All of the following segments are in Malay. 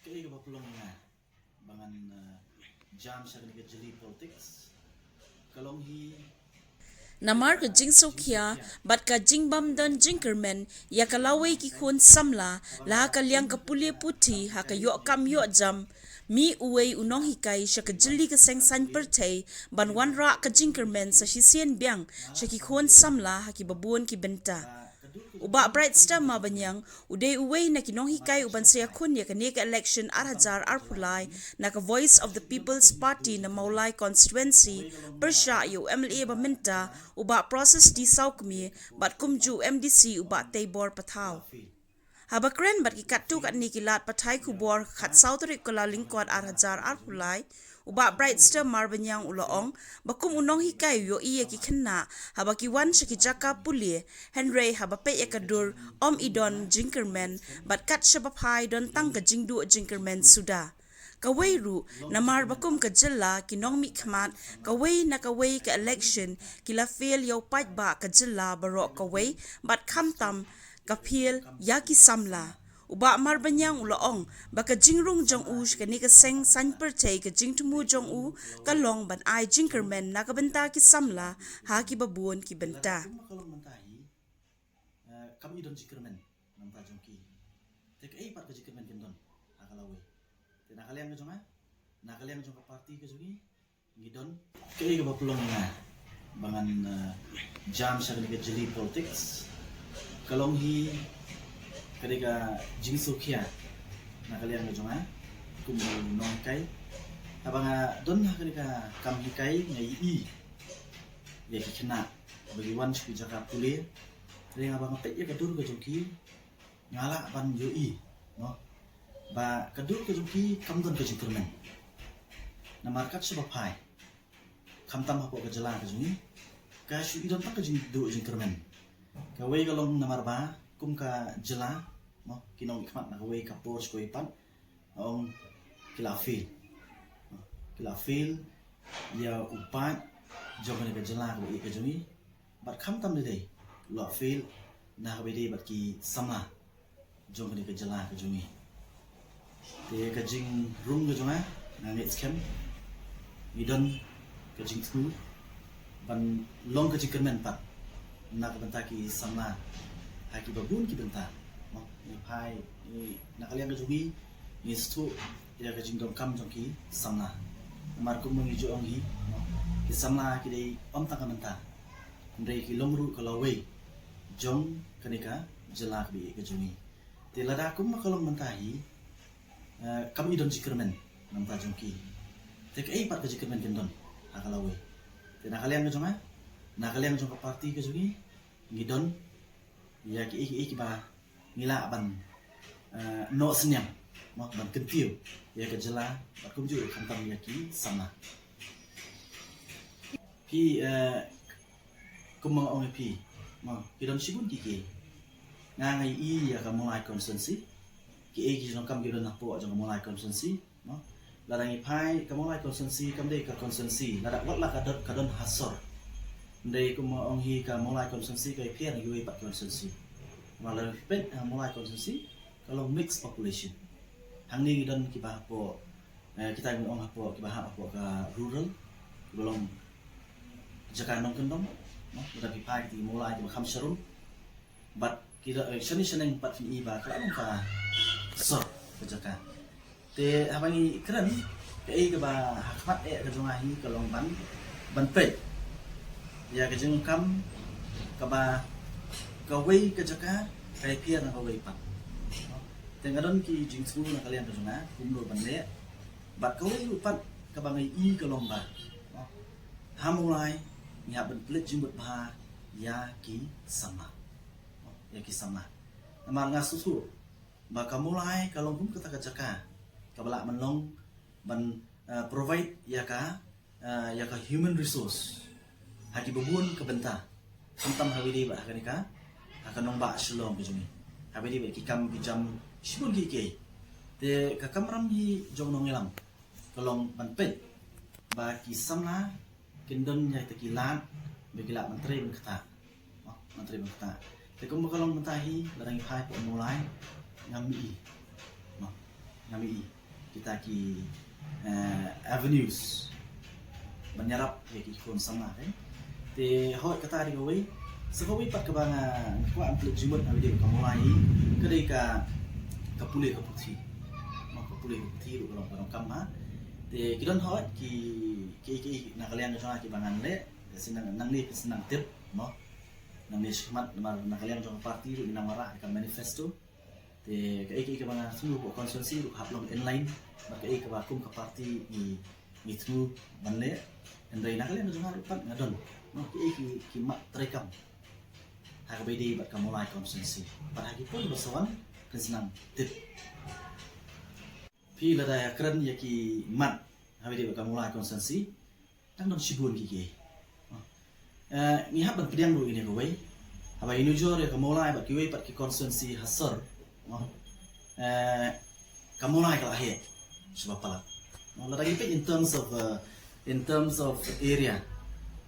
Kaya ka ba pulong nga bangan jam sa kanila jeli politics kalong hi Namar ka jing sokya, bat ka jing bamdan jingkermen, ya kalaway ki khun samla, laha ka liang ka pulye puti, ha ka yo kam yo jam, mi uway unong hikay siya ka jili ka seng san pertay, ban wan ra ka jingkermen sa sisien biang, siya ki khun samla, ha ki babuan ki benta. Uba bright star mabanyang uday uway na kinong hikay uban siya kun ya kanika election arhajar arpulay na ka Voice of the People's Party na Maulay constituency persya yu MLA baminta uba process di saukmi bat kumju MDC uba Taybor Pathaw. Habakren bat kikatu kat nikilat patay kubor kat sautrik kala lingkod arhajar arpulay uba bright star marbanyang uloong bakum unong hikay yo iya ki kena habaki wan shakijaka pulie Henry habape yakadur idon jinkermen bat kat shabapai don tangka jingdu jinkermen suda kawai ru namar bakum ka jilla kinong mi khamat kawai ka election kila fail yo pat ba ka jilla baro kawai bat khamtam kapil yaki samla uba marbanyang uloong baka jingrung jong u shkani ka seng san pertay ka jingtumu jong u kalong ban ai jinkermen nakabenta ki samla ha ki babuon ki benta kalong mantahi kami don jikermen nanta jongki tek ai pat ka jikermen kendon akalawe te nakaliang ka jonga nakaliang jong ka party ka jongi ngidon kaya ka ba pulong nga bangan jam sa kanila jeli politics kalong hi kadika jingsu kia nakalian nga jonga kumu nong kai abanga don ha kadika kam hikai ngai i ya kina bagi wan sku jaka pule ring abanga pek ya kadur ka joki ngala ban yo i no ba kadur ka joki kam don ka jikermen na markat sa bapai kam tam hapo ka jala ka jongi ka shu idon tak ka jing do jikermen ka wei galong namar ba kum ka jela no kinong ikmat na kaway ka pors ko ipan ong kilafil ya upat jong ka jela ko i ka jongi bat kham tam de lo fil na kaway de bat ki sama jong ka jela ka jongi te ka jing rung ka jonga na net scam idon ka jing tu ban long ka jikermen pat na ka bantaki sama haki babun ki benta no ni pai ni nakalian ka jugi ni stu ya ka jingdom kam jongki samna mar kum ngi jo ongi no ki samna ki dei om ta kamenta ndai ki lomru kalawe jong kanika jelak bi ka jungi te lada kum makalong mentahi kami don jikermen namta jongki te ka ai pat ka jikermen kendon akalawe te nakalian ka jonga nakalian jong ka party ka jugi ngidon ya ki ba ngila ban no senyam no ban kentiu ya ke jela ba kum ju khantam ya ki sama pi kum ong pi ma ki don sibun ki nga ngai i ya ka mulai constancy ki jong kam ki don napo jong mulai constancy no ladangi pai ka mulai constancy kam de ka constancy lada wat la ka don hasor ndai kum ong hi ka mulai constancy ka pian yu pat constancy malah pet mulai konsumsi kalau mix population hangni dan kita hapo kita ngomong hapo kita hapo ke rural belum jaka nong kendong no udah pipai kita mulai di makam serum but kita seni pat fi ba kalau ka so jaka te habangi keren ke ba hakmat ke jongahi kalau ban pet ya ke jeng kam ka ba kaway ka jaka kay pia na kaway pa tengadon ki jingsu na kalian ka junga kumdo banle bat kaway upat ka bangay i kalomba hamulai nya ban plit jimbut ba ya ki sama namar nga susu ba kamulai kalong kum kata ka jaka kabala manlong ban provide ya ka human resource haki bubun ka benta samtam hawili ba kanika akan nombak selong ke jumi habe di ki kam ki jam sibun ki ke te ka kamram hi jong nong elam kalong ban pet ba ki samna kindon nya te kilat be kilat menteri ben kata te kum kalong mentahi larang pai po mulai ngami kita ki avenues menyerap ya ki kon sama kan te hoi kata di gawai sebagai pat ke banga ko amplit jimat abi de kamulai kedai ka kapule kaputi ma kapule kaputi ru orang kama te kidon hoi ki nakalian jong ki bangan le sinang nang ni senang tip mo nang ni semat nakalian jong parti ru inamara ka manifesto te ka banga sunu ko konsensi ru haplong inline maka ka ba kum ka parti ni tru banle endai nakalian jong pat ngadon no ki mat terekam hak bedi bat kamulai konsensi pada hari pun bersawan kan senang tip pi la da kran ya ki mat ha bedi bat kamulai konsensi tang don sibun ki ni hab ban pediang dulu ini kawai haba inu jor ya kamulai bat kiwai pat ki konsensi hasar no kamulai kala he sebab pala no la da in terms of area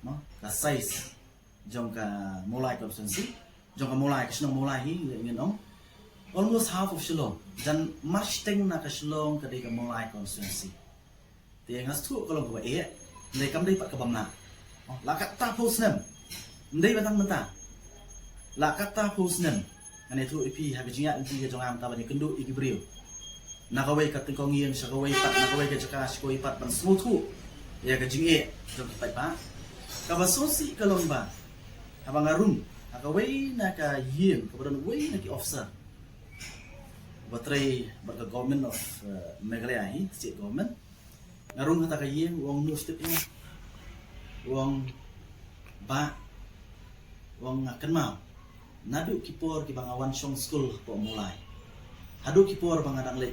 no ka size jong ka mulai konsensi jong ka mulai ka Shillong mulai hi ngin om almost half of Shillong dan march teng na ka Shillong ka dei ka mulai konsensi te ngas tu kolong ka e ndai kam dei pat ka bamna la ka ta pos nem ndai batang menta la ka ta pos nem ane tu ipi ha bijinga ipi ka jong am ta bani kendu iki brio na ka wei ka teng kong yin sha ka wei pat na ka wei ka jaka shi ko pat ban smooth tu ya ka jinge jong ka pai pa ka basosi kalong ba abang arung akaway na ka yin kabaran way na ki officer batray baga government of Meghalaya hi state government ngarung hata ka yin wong no step ina wong ba wong kenmal nadu kipor ki banga wan song school po mulai hadu kipor banga dang le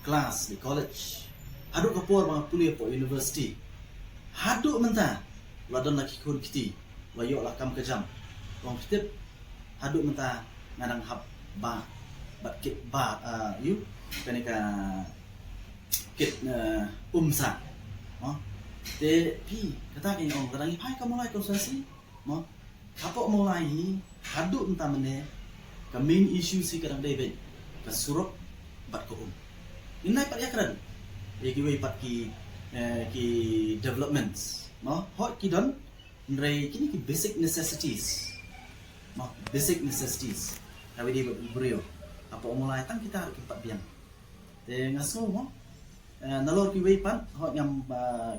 class di college hadu kapor banga kuliah po university hadu menta ladon laki kun kiti wayo lakam kejam wong tip hadu menta ngadang hab ba bat kit ba you kenika kit umsa mo te pi kata ki ong kadang pai ka mulai konsensi mo apo mulai hadu menta mene ka main issue si kadang debet ka surup bat ko inai pat yakran e ki wei pat ki developments mo hot ki don ndrei kini ki basic necessities mo basic necessities kawi di brio apa mulai tang kita harus tempat biang te ngaso mo nalor ki wei pat hot ngam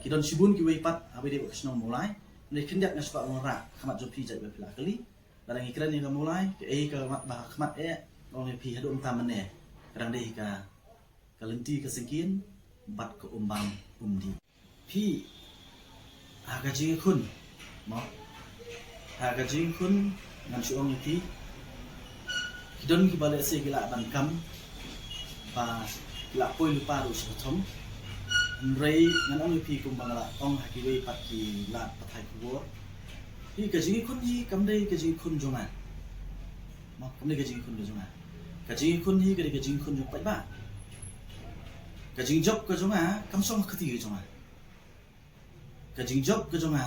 ki don sibun ki wei pat abi di kesno mulai ndrei kendak ngas pak ngora khamat jopi jat bepila kali barang ikran yang mulai ke ka bah khamat long pi hadu entam mene kadang dei ka kalenti kesengkin bat ke umbang undi pi aga jing kun mo aga jing kun ngan suong iti kidon ki bale se gila ban kam ba la poi lupa ru se thom rei ngan ong pi kum bangala ong hakiwe pat ki la pathai kuor hi ka jing kun hi kam dei ka jing kun jonga mo kam dei ka jing kun jonga ka jing kun hi ka jing kun jong pai ba ka jing job ka jonga kam song khati ka jonga ka jing job ka jonga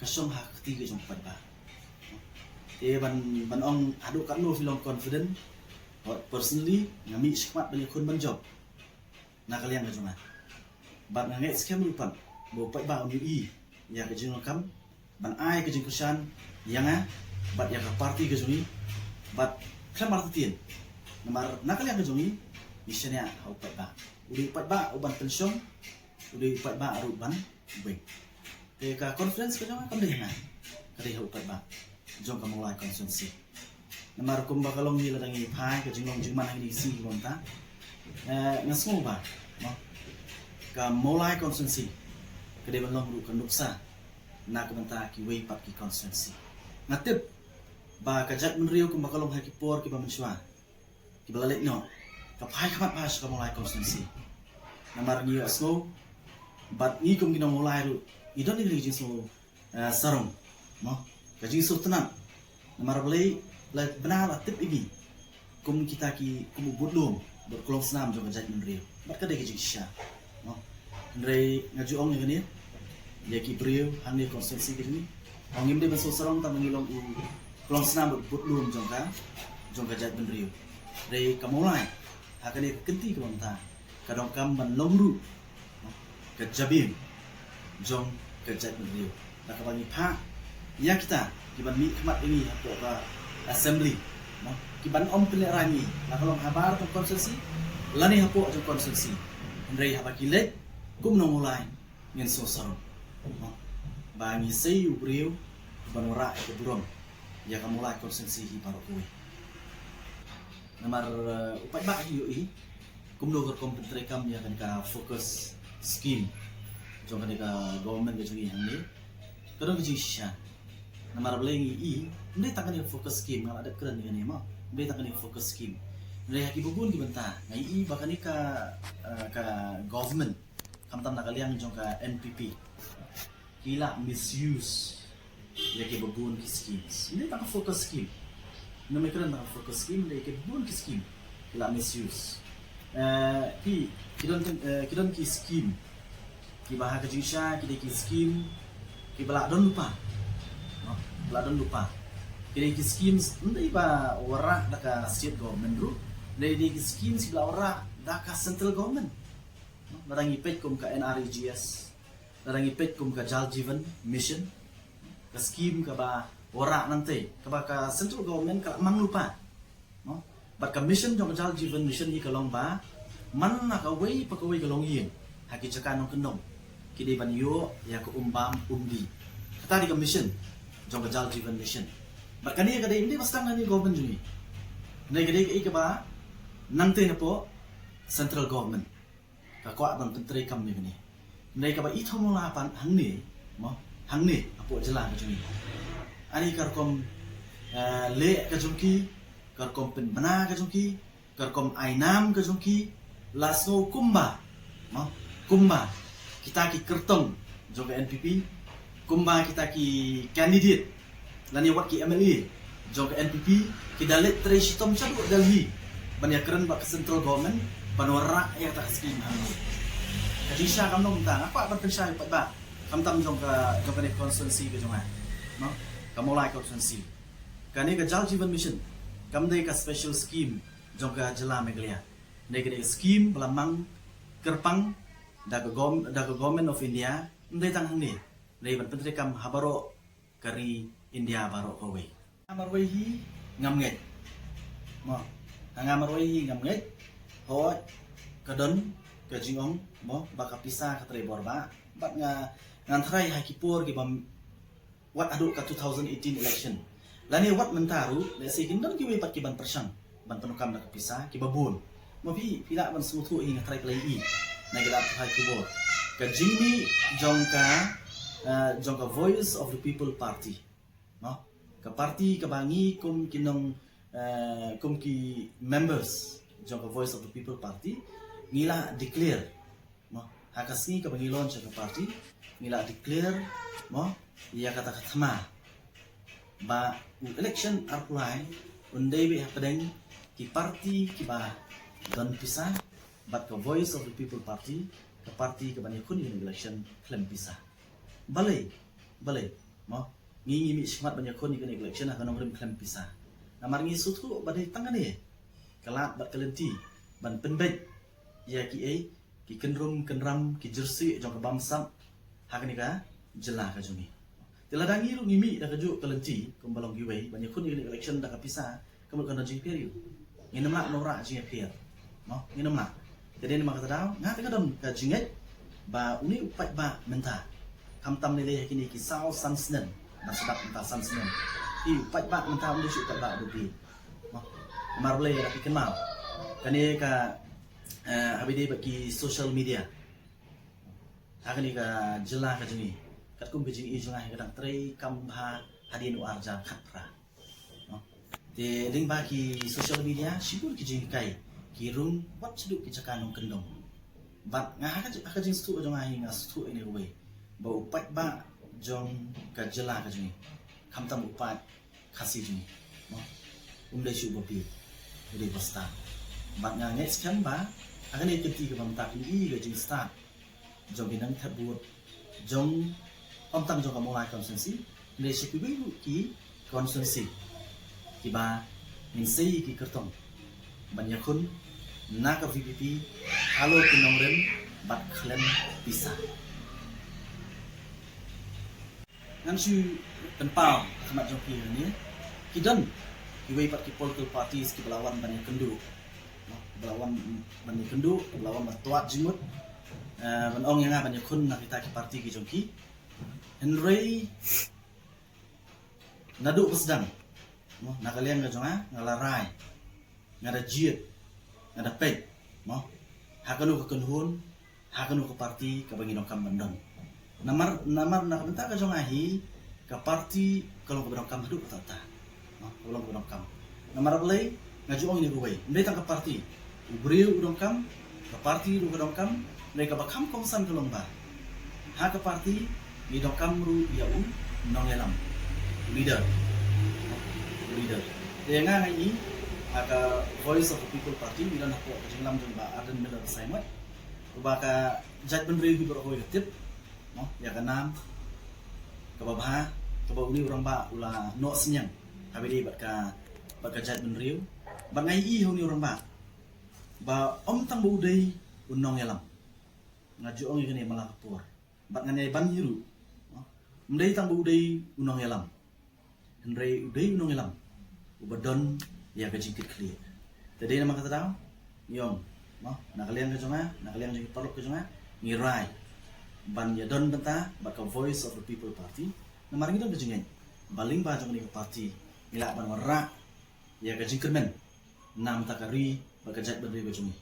ka song ha khati ka jong pai ba e ban ong adu kan no filong confident personally ngami skmat bali kun ban job na kalian ka jonga ban ngai scam lupan bo pai ba on i ya ka jing kam ban ai ka jing kusan yang bat ya ka party ka jongi bat khamar tin namar na kalian ka jongi misalnya hau pai ba udi pai ba uban pensiun udi pai ba aru ban baik te ka conference ka jonga kam dei na ka dei hau pai ba jong ka mulai konsensi namar kum bakalong ni ladangi pai ka jinglong jingman ang isi lonta ngasmo ba no ka mulai konsensi ka dei balong ru kan nuksa na ka menta ki wei pat ki konsensi ngatip ba ka jat menriu kum bakalong ha ki por ki ba menswa ki balalik no ka pai khamat pas ka mulai konsensi namar ni asno bat ni kum gina mulai ru idon ni ri jinso sarong no kaji sultanan namar balai la benar la tip ini kum kita ki kum budlum berkelong senam jo kajat menriu bat ka de kaji sha no ndrei ngaju ong ni ya ki brio hang ni konsensi ni ong im de baso sarong ta mangilong u kelong senam budlum jong kajat menriu rei kamulai hakane kenti ko ta kadang kam ban lomru ke jabim jong ke jat beliau nak bagi pak ya kita kiban mi khmat ini atau ke assembly kiban om pilih rani nak kalau habar ke konsensi lani hapo ke konsensi ndai habaki lek kum no mulai ngin sosaro bangi sei ubriu banora ke burom ya kamu mulai konsensi hi paro kuwi namar upai ba hi yoi kum no kom pentre kam ya kan ka fokus scheme jong kan ka government ke jungi hang ni kadang ke jisha namar blengi i ndai takkan fokus scheme ngala ada keren ni ma ndai takkan fokus scheme ndai haki bubun di benta ngai i bakani ka government kam tam nakaliang jong ka NPP kila misuse ya ke bubun ki schemes ndai takkan fokus scheme namai keren takkan fokus scheme ndai ke bubun ki scheme kila misuse kidon ki scheme ki bahaka jisha ki scheme ki bala don lupa ladon lupa kini ki schemes ndai ba wara daka state government ru ndai di schemes bla wara daka central government narangi pet kum ka NREGS narangi pet kum ka Jal Jeevan mission ka scheme ka ba wara nanti ka ba ka central government ka mang lupa no ba ka mission jong Jal Jeevan mission ni ka long ba man na ka wei pa ka wei ka long yin haki chakan nong kendong kidi ban yo ya ko umbam umdi kata di ka mission jong Jal Jeevan mission bakani kada ini bastang ni government juni nei gede ke ba nangte na po central government ka kwa ban pentre kam ni ni nei ka ba i thomo la pan hang ni apo jela ka juni ani kar kom le ka jungki kar kom pen bana ka jungki kar kom ainam ka jungki lasno kumba kita ki kertong jong NPP kumba kita ki candidate lani wat ki MLA jong ke NPP ki dalit treshi tom chadu Delhi ban ya keren ba central government panora ya tak skin hang kaji sha kam nom ta apa ban pensha pat ba kam tam jong ka constituency ke jong no kamolai constituency kani ka Jal Jeevan mission kam dei ka special scheme jong ka jela meglia nei ka scheme belamang kerpang daga government of India ndai tang hang ni nei ban pentre kam habaro kari India baro kowe amarwei hi ngam nget mo ngamarwei hi ngam nget ho kadon ka jingong mo baka pisa ka tre borba bat ngan thrai ha ki por ki bam wat adu ka 2018 election lani wat mentaru le si kindon ki we pat ki ban persang ban penukam ka pisa ki babun mo pi pila ban smutu hi ngatrai klai i na gelap ha ki bor ka jingni jongka voice of the people party no ka party ka bangi kum kinong kum ki members jongka voice of the people party ngila declare no hakasni ka bangi launch ka party ngila declare no ya kata katma ba election apply undai be happening ki party ki ba don pisah but ka voice of the people party ka party ka bangi kun election claim pisah balai mo ngi mi smat banyak kon ni election akan nomor klaim pisah namar ngi sutu badai tangan ni kalat bat kalenti ban penbet ya ki kenram ki jersey jong bamsam hak ni ka jela ka jumi tiladangi ru ngimi da ka ju kalenti kumbalong giwei banyak kon ni election da ka pisah kamu kan jing period ngi namla nora jing period no ngi namla jadi ni maka tadau ngata ka don ka jinget ba uni upat ba menta kam tam ni le kini ki sao san snen na sedap entah san snen i pat ba mentah undu syuk ba dubi marble ya ki kenal kani ka habide bagi social media hakani ka jela ka jini kat kum bijing i jengah kadang tre kam ha hadin u arja khatra de ding ba ki social media sibur ki jing kai ki rung wat seduk ki cakanong kendong bat ngah ka jing stu jengah hi ngas stu ini we ba upat ba jong ka jela ka jini kam tam upat kasih jini umdai syu bopi ide basta bat nga ngai skan ba akan ni keti ka bam tak ni ga jing start jong binang thabut jong om tam jong ka mulai consensi le shi ki consensi ki ba min sei ki kertong banyak kun na ka VPP halo pinong rem bat klem bisa ngan su penpau kemat joki ni kidan iwei pat ki political parties ki belawan ban kendu belawan ban kendu belawan batuat jimut ban ong yang ban kun na kita ki parti ki joki Henry nadu pesdang nak kalian ke jonga ngalarai ngada jiet ngada pek hakanu ke kenhun hakanu ke parti ke bagi nokam bandong namar nak bentak ke jonga hi ke parti kalau ke nokam hadu tata kalau ke nokam namar belai ngaju ong ni ruwai ndai tang ke parti ubriu nokam ke parti ke nokam mereka bakam kongsan ke lomba ha ke parti ni nokam ru yau nongelam leader dia ngai ini aka voice of the people party bila nak buat jenglam jengba adan mela saimat ubaka jat benri bi berhoi tip ya kanam ka babha ka uni orang ba ula no senyang habis baka jat benri ba ngai i honi orang ba om tang budai unong yalam ngaju ong ini malah kapur ba ngai ban hiru mdai tang budai unong yalam Henry udai unong yalam ubadon ya ke jingkit clear. Jadi nama kata tahu, yong, nak kalian ke jonga, nak kalian jadi perlu ke jonga, ngirai, ban ya don benta, bakal voice of the people party, nama kita ke jengen, baling ba jonga ni party, nilak ban warra, ya ke jingkermen, nam takari, bakal jat berdiri ke jongi.